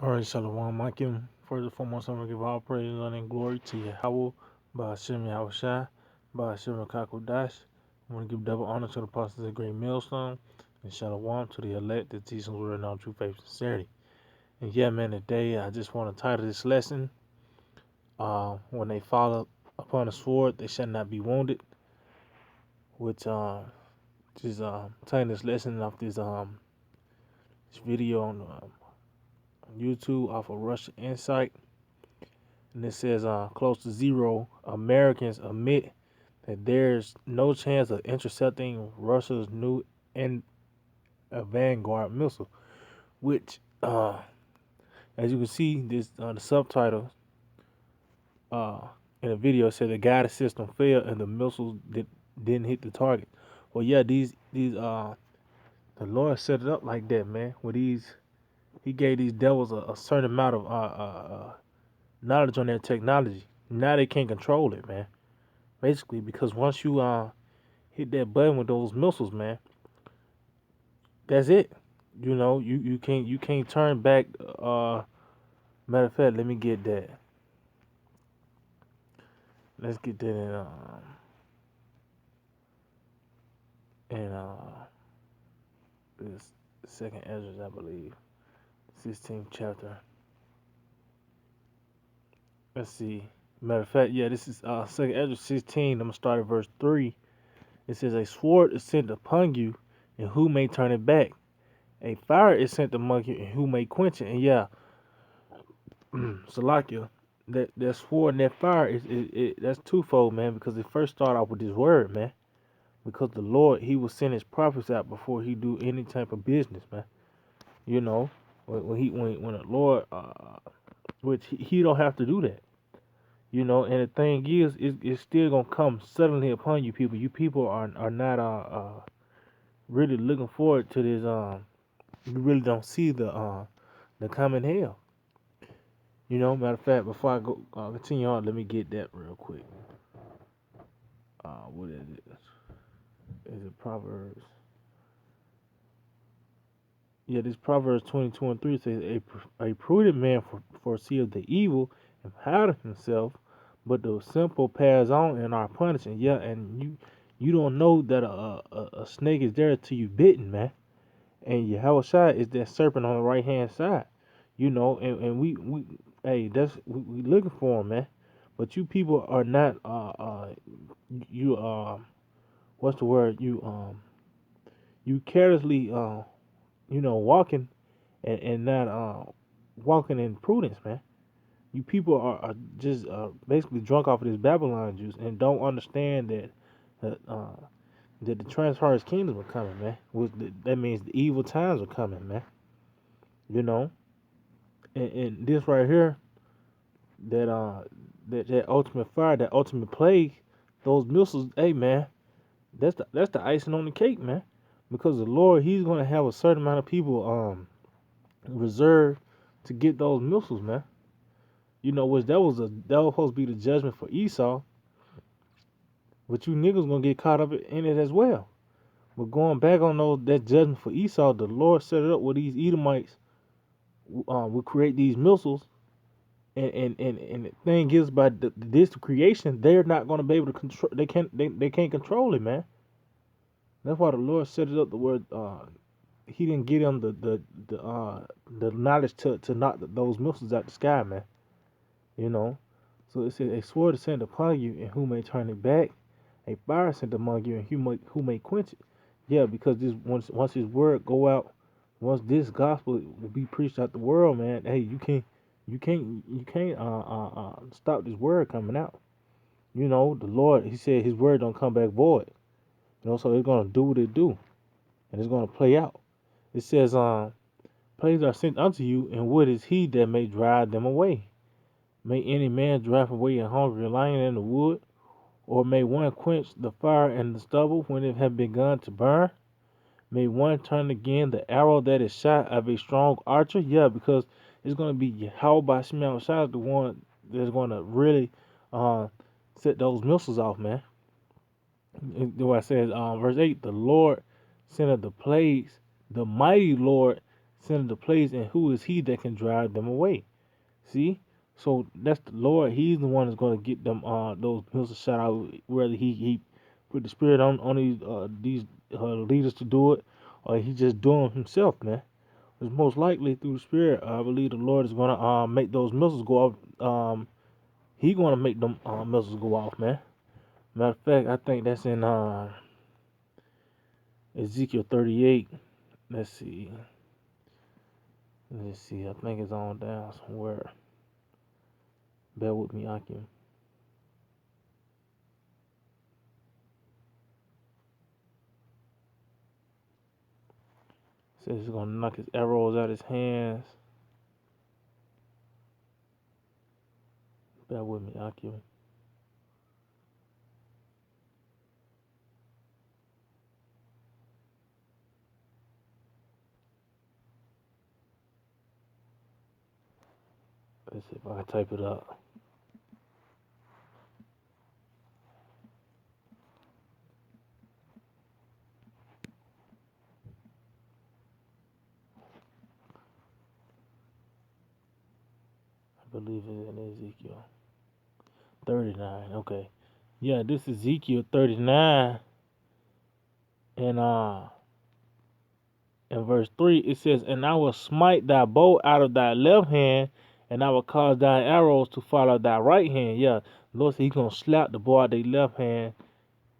All right, Shalom, Makim. First and foremost, I'm going to give all praise, honor, and glory to Yahweh, Ba'ashem Yahushai, Ba'ashem Rakakodash. I want to give double honor to the apostles of the great millstone, and Shalom to the elect, the teachings were in all true faith and sincerity. And yeah, man, today I just want to title this lesson, When They Fall Upon a Sword, They Shall Not Be Wounded, which just taking this lesson off this video on YouTube off of Russian Insight. And it says close to zero Americans admit that there's no chance of intercepting Russia's new and Vanguard missile, which, as you can see, this the subtitle uh, in the video said the guided system failed and the missiles didn't hit the target. Well, yeah, these the Lord set it up like that, man. With He gave these devils a certain amount of knowledge on their technology. Now they can't control it, man. Basically, because once you hit that button with those missiles, man, that's it. You know, you can't turn back. Matter of fact, let me get that. Let's get that in this second Ezra, I believe, 16th chapter. Let's see. Matter of fact, yeah, this is second Ezra 16. I'm gonna start at verse 3. It says, "A sword is sent upon you, and who may turn it back? A fire is sent among you, and who may quench it?" And yeah, Salakia, that sword and that fire that's twofold, man. Because it first started off with this word, man. Because the Lord, He will send His prophets out before He do any type of business, man. You know, when the Lord, which he don't have to do that. You know, and the thing is, it's still gonna come suddenly upon you people. You people are not really looking forward to this. You really don't see the coming hell. You know, matter of fact, before I go continue on, let me get that real quick. What is it? Is it Proverbs? Yeah, this Proverbs 22 and 3 says, a prudent man foreseeth the evil and hideth himself, but the simple pass on and are punished. And yeah, and you don't know that a snake is there till you bitten, man. And Yahushua is that serpent on the right hand side. You know, and we hey, we looking for him, man. But you people are not you what's the word? You carelessly walking and not walking in prudence, man. You people are just basically drunk off of this Babylon juice and don't understand that the transference kingdom are coming, man. That means the evil times are coming, man. You know, and this right here, that that ultimate fire, that ultimate plague, those missiles, hey man, that's the icing on the cake, man. Because the Lord, He's gonna have a certain amount of people reserved to get those missiles, man. You know, which that was supposed to be the judgment for Esau, but you niggas gonna get caught up in it as well. But going back on that judgment for Esau, the Lord set it up where these Edomites would create these missiles, and the thing is, by this creation, they're not gonna be able to control. They can't control it, man. That's why the Lord set it up the word. He didn't give them the knowledge to knock those missiles out the sky, man. You know. So it says, a sword is sent upon you, and who may turn it back? A fire sent among you, and who may quench it? Yeah, because this once His word go out, once this gospel will be preached out the world, man. Hey, you can't stop this word coming out. You know, the Lord, He said His word don't come back void. You know, so it's gonna do what it do, and it's gonna play out. It says, plagues are sent unto you, and what is He that may drive them away? May any man drive away a hungry lion in the wood? Or may one quench the fire in the stubble when it had begun to burn? May one turn again the arrow that is shot of a strong archer? Yeah, because it's going to be Yahweh by Shemel Shah, the one that's going to really uh, set those missiles off, man. What I says, verse 8, the Lord sent of the plagues, the mighty Lord sent into place, and who is he that can drive them away? See? So that's the Lord. He's the one that's going to get them those missiles shot out. Whether he put the spirit on these leaders to do it, or he just doing it himself, man. It's most likely through the spirit. I believe the Lord is going to make those missiles go off. He going to make them missiles go off, man. Matter of fact, I think that's in Ezekiel 38. Let's see. Let's see. I think it's on down somewhere. Bear with me, Akim. Says he's gonna knock his arrows out his hands. Bear with me, Akim. Let's see if I can type it up. I believe it's in Ezekiel 39. Okay. Yeah, this is Ezekiel 39, and in verse 3 it says, "And I will smite thy bow out of thy left hand, and I will cause thy arrows to fall out of thy right hand." Yeah, the Lord said he's gonna slap the bow out of their left hand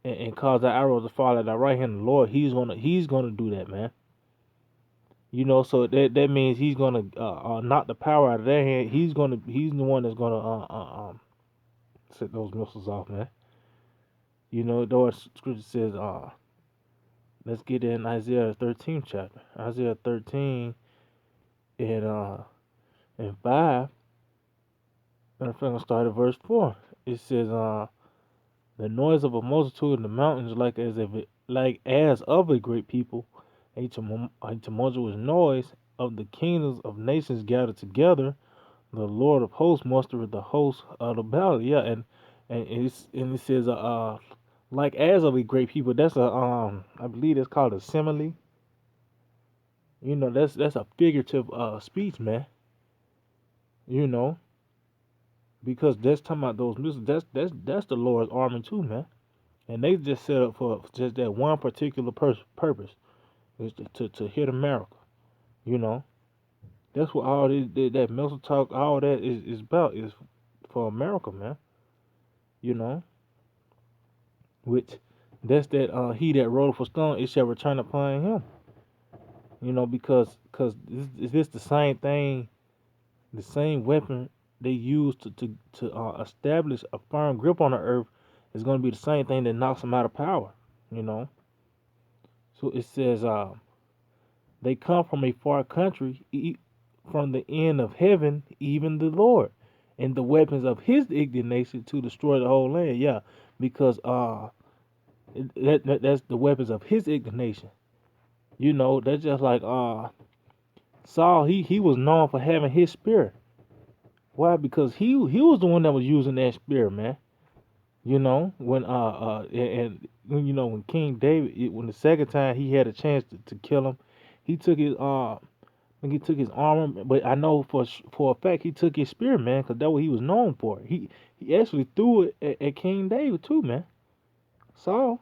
and cause thy arrows to fall out of thy right hand. The Lord, he's gonna do that, man. You know, so that means he's gonna knock the power out of their hand. He's the one that's gonna set those missiles off, man. You know, the scripture says, let's get in Isaiah 13 chapter. Isaiah 13 and 5. Matter of fact, I'm gonna start at verse 4. It says, the noise of a multitude in the mountains, like as of a great people, a tumultuous noise of the kingdoms of nations gathered together. The Lord of hosts mustered the hosts of the battle. Yeah, and it says, like as of a great people. That's I believe that's called a simile. You know, that's a figurative speech, man. You know, because that's talking about those missiles. That's the Lord's army too, man. And they just set up for just that one particular purpose, is to hit America. You know, that's what all that missile talk, all that is about, is for America, man. You know, which that's that he that rolled for stone, it shall return upon him. You know, because is this the same thing, the same weapon they use to establish a firm grip on the earth is going to be the same thing that knocks them out of power. You know, so it says, they come from a far country, from the end of heaven, even the Lord, and the weapons of his indignation to destroy the whole land. Yeah, because that's the weapons of his indignation. You know, that's just like Saul. He was known for having his spear. Why? Because he was the one that was using that spear, man. You know, when you know, when King David, when the second time he had a chance to kill him, he took his I think he took his armor, but I know for a fact he took his spear, man, because that's what he was known for. He actually threw it at King David too, man. Saul,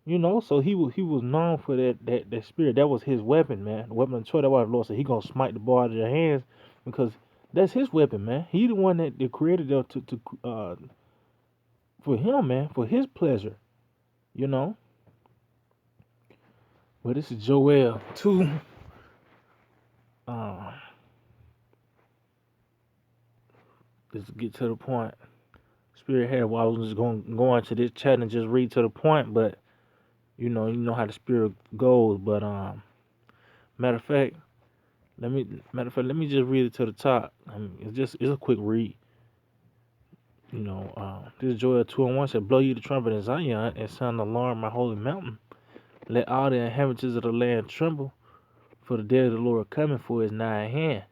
you know, so he was known for that spear. That was his weapon, man. The weapon of choice. That's why the Lord said he gonna smite the bow out of their hands, because that's his weapon, man. He the one that created them for him, man, for his pleasure, you know. Well, this is Joel 2. Uh, let's get to the point. Spirit had, well, I was just going to go into this chat and just read to the point, but you know how the spirit goes. But matter of fact, let me just read it to the top. I mean, it's a quick read. You know, this is Joel 2:1 said, "Blow you the trumpet in Zion and sound the alarm, my holy mountain. Let all the inhabitants of the land tremble, for the day of the Lord coming, for is nigh at hand."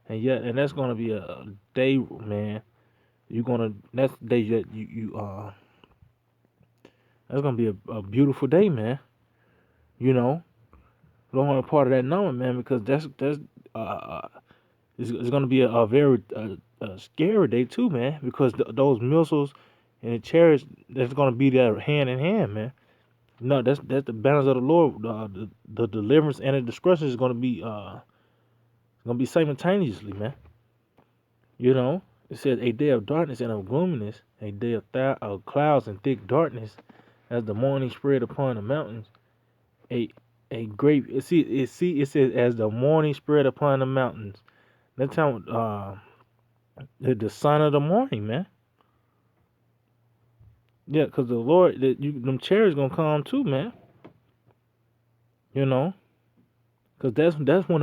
And that's gonna be a day, man. That's the day that that's gonna be a beautiful day, man. You know, We don't want a part of that number, man, because that's uh it's gonna be a very scary day too, man, because those missiles and the chariots that's gonna be there hand in hand, man. No, that's the banners of the Lord. The deliverance and the destruction is gonna be simultaneously, man. You know, it says a day of darkness and of gloominess, a day of clouds and thick darkness, as the morning spread upon the mountains. A a great it says as the morning spread upon the mountains. That's how the son of the morning, man. Yeah, cause the Lord, them chariots gonna come too, man. You know, cause that's when that's when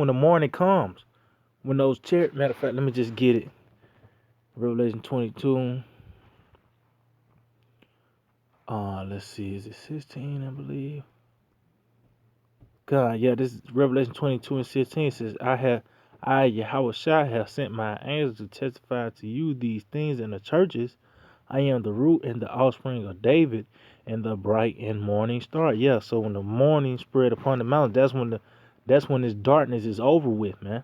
the morning comes. When those chariots, matter of fact, let me just get it. Revelation 22. Let's see, is it 16? I believe. God, yeah, this is Revelation 22 and 16 says, Yahweh Shai, have sent my angels to testify to you these things in the churches. I am the root and the offspring of David and the bright and morning star. Yeah, so when the morning spread upon the mountain, that's when this darkness is over with, man.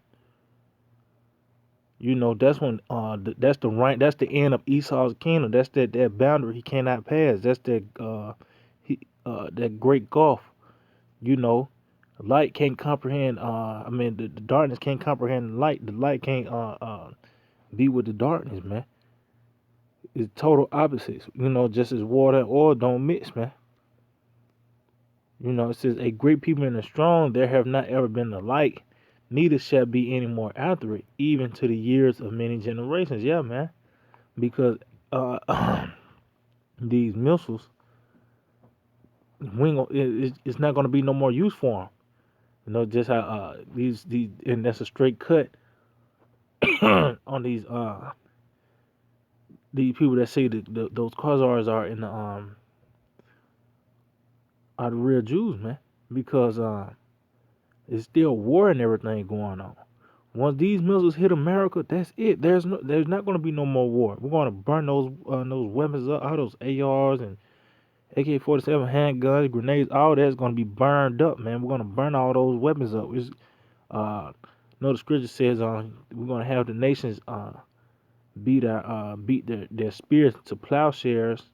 You know, that's when that's the end of Esau's kingdom. That's that boundary he cannot pass. That's that great gulf, you know. Light can't comprehend I mean the darkness can't comprehend the light. The light can't be with the darkness, man. It's total opposites. You know, just as water and oil don't mix, man. You know, it says a great people and a strong, there have not ever been the like, neither shall be any more after it, even to the years of many generations. Yeah, man. Because these missiles, it's not going to be no more use for them. You know, just how these and that's a straight cut on these people that say those Khazars are in the are the real Jews, man, because it's still war and everything going on. Once these missiles hit America, that's it. There's not going to be no more war. We're going to burn those weapons up, all those ARs and AK-47 handguns, grenades, all that's going to be burned up, man. We're going to burn all those weapons up. You know the scripture says we're going to have the nations beat their spears to plowshares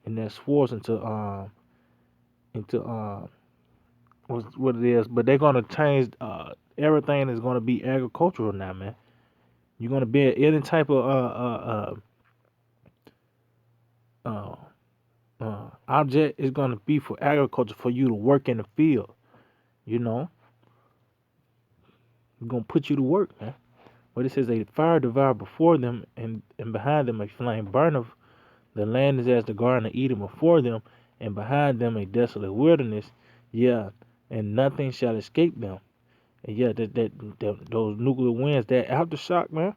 and their swords into what it is, but they're gonna change everything is gonna be agricultural now, man. You're gonna be any type of object is gonna be for agriculture for you to work in the field. You know, we're gonna put you to work, man. But it says a fire devour before them, and behind them a flame burneth. The land is as the garden of Eden before them, and behind them a desolate wilderness. Yeah, and nothing shall escape them. And yeah, those nuclear winds, that aftershock, man.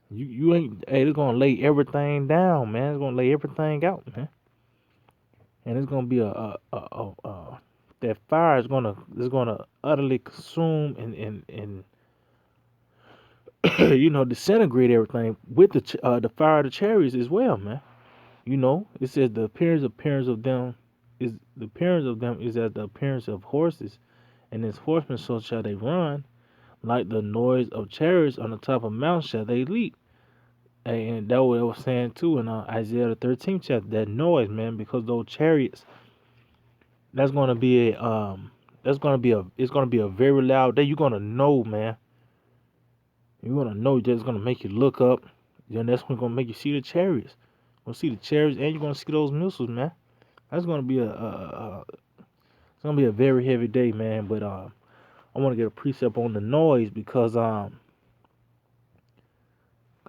You ain't. Hey, it's gonna lay everything down, man. It's gonna lay everything out, man. And it's gonna be that fire is gonna utterly consume and you know disintegrate everything with the fire of the chariots as well, man. You know, it says appearance of them is as the appearance of horses, and as horsemen so shall they run, like the noise of chariots on the top of mountains shall they leap. And that what I was saying too in Isaiah the 13th chapter, that noise, man, because those chariots, that's gonna be it's gonna be a very loud day. You're gonna know, man. You're gonna know that's gonna make you look up. Then that's gonna make you see the chariots. You're gonna see the chariots, and you're gonna see those missiles, man. That's gonna be it's gonna be a very heavy day, man. But I want to get a precept on the noise because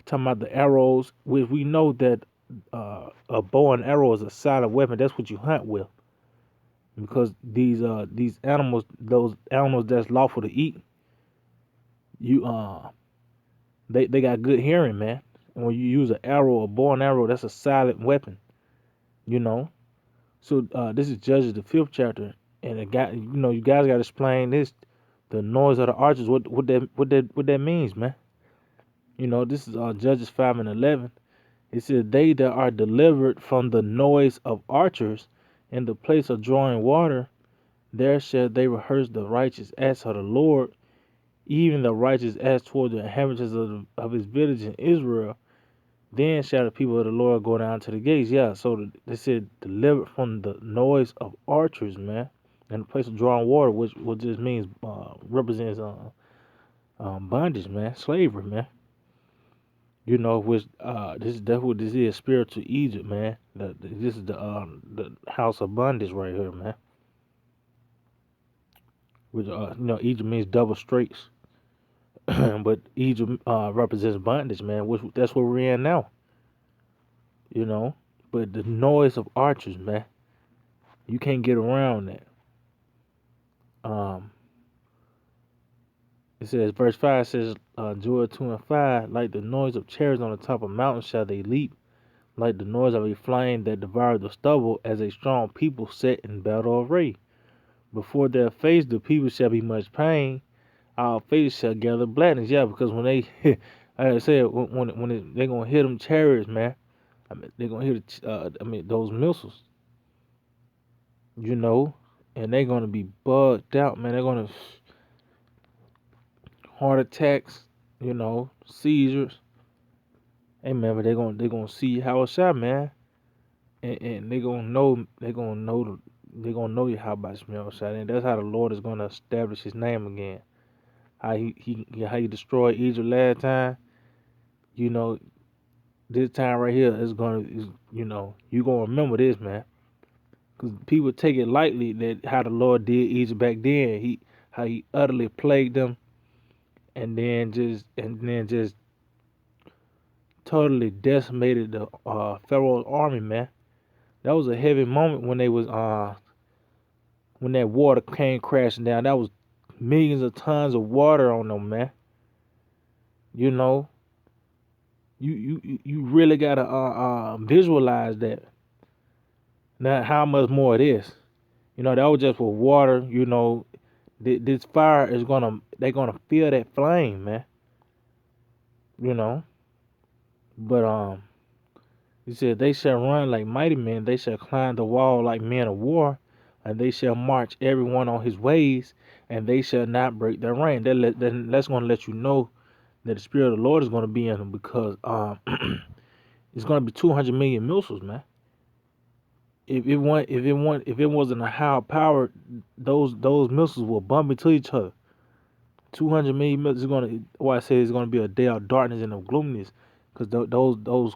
talking about the arrows, which we know that a bow and arrow is a silent weapon. That's what you hunt with, because these animals, those animals that's lawful to eat, you they got good hearing, man. And when you use an arrow, a bow and arrow, that's a silent weapon, you know. So this is Judges the 5th chapter, and the guy, you know, you guys got to explain this, the noise of the archers, what that means, man. You know, this is Judges 5 and 11. It says, they that are delivered from the noise of archers in the place of drawing water, There shall they rehearse the righteous acts of the Lord, even the righteous acts toward the inhabitants of his village in Israel. Then shall the people of the Lord go down to the gates. Yeah, so they said delivered from the noise of archers, man, and the place of drawing water, which just means represents bondage, man, slavery, man. You know, which that's what this is, spiritual Egypt, man. This is the house of bondage right here, man. Which Egypt means double straits, but Egypt represents bondage, man. Which that's where we're in now, you know. But the noise of archers, man, you can't get around that. Um, it says, verse 5 says, Joel 2 and 5, like the noise of chariots on the top of mountains shall they leap, like the noise of a flame that devoured the stubble, as a strong people set in battle array. Before their face the people shall be much pain, our face shall gather blackness. Yeah, because when they, like I said, they're going to hit them chariots, man. I mean, they're going to hit, those missiles, you know, and they're going to be bugged out, man. They're going to heart attacks, seizures. Hey man, but they gonna see how it's shot, man, and they gonna know you how about smell shot, and that's how the Lord is gonna establish His name again. How he destroyed Egypt last time, you know. This time right here you gonna remember this, man, because people take it lightly that how the Lord did Egypt back then. How he utterly plagued them, and then just totally decimated the Pharaoh's army, man. That was a heavy moment when that water came crashing down. That was millions of tons of water on them, man. You know, you really gotta visualize that. Now, how much more it is? That was just for water. This fire is they're gonna feel that flame, man. You know, but he said, they shall run like mighty men, they shall climb the wall like men of war, and they shall march every one on his ways, and they shall not break their rein. That's going to let you know that the Spirit of the Lord is going to be in them, because it's going to be 200 million missiles, man. If it wasn't a high power, those missiles will bump into each other. 200 million missiles is going to, why I say it's going to be a day of darkness and of gloominess, because those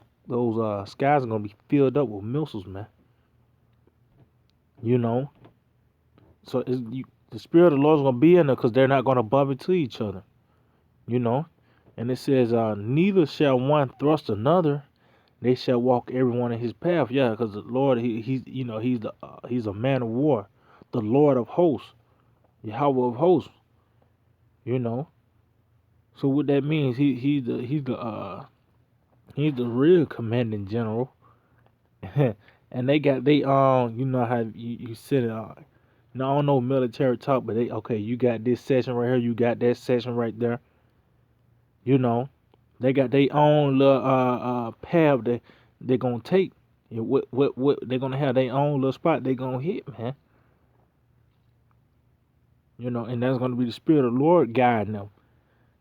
skies are gonna be filled up with missiles, man. You know, so the Spirit of the Lord is gonna be in there, because they're not gonna bump into each other. You know, and it says, neither shall one thrust another; they shall walk everyone in his path. Yeah, because the Lord, he's a man of war, the Lord of hosts, Yahweh of hosts. You know, so what that means, he's the real commanding general. And they got they how you sit no, I don't know military talk, but you got this section right here, you got that section right there. You know, they got their own little path that they're gonna take. And what they're gonna have their own little spot they gonna hit, man. And that's gonna be the Spirit of the Lord guiding them.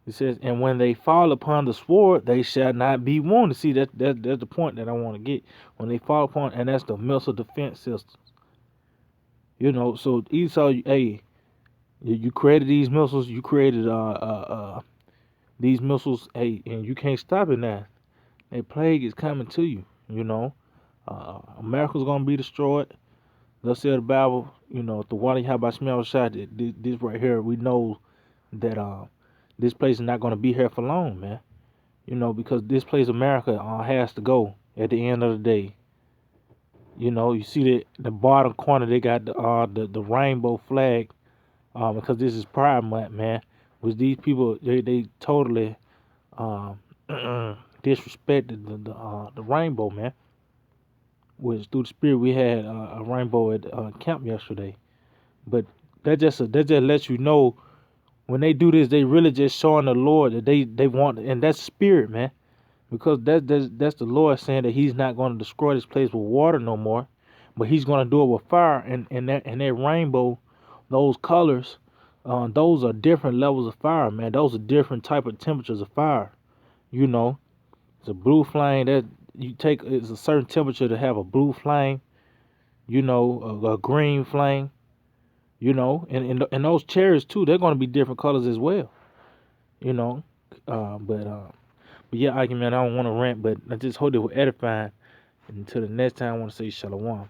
It says, and when they fall upon the sword, they shall not be wounded. See, that's the point that I want to get. When they fall upon, and that's the missile defense systems. So Esau, hey, you created these missiles. You created these missiles. Hey, and you can't stop it now. A plague is coming to you. America's gonna be destroyed. Let's say the Bible. The water how by smell shot. This right here, we know that this place is not gonna be here for long, man. Because this place America has to go at the end of the day. You see that the bottom corner they got the rainbow flag, because this is Pride Month, man. Which these people they totally um, disrespected the rainbow, man. Which through the spirit we had a rainbow at camp yesterday, but that just lets you know when they do this, they really just showing the Lord that they want, and that's spirit, man. Because that's the Lord saying that He's not going to destroy this place with water no more, but He's going to do it with fire, and that rainbow those colors, those are different levels of fire, man. Those are different type of temperatures of fire. You know, it's a blue flame that you take. It's a certain temperature to have a blue flame. You know, a green flame. You know, and those cherries too. They're going to be different colors as well. You know, but yeah, argument. I don't want to rant, but I just hope it was edifying. Until the next time, I want to say shalom.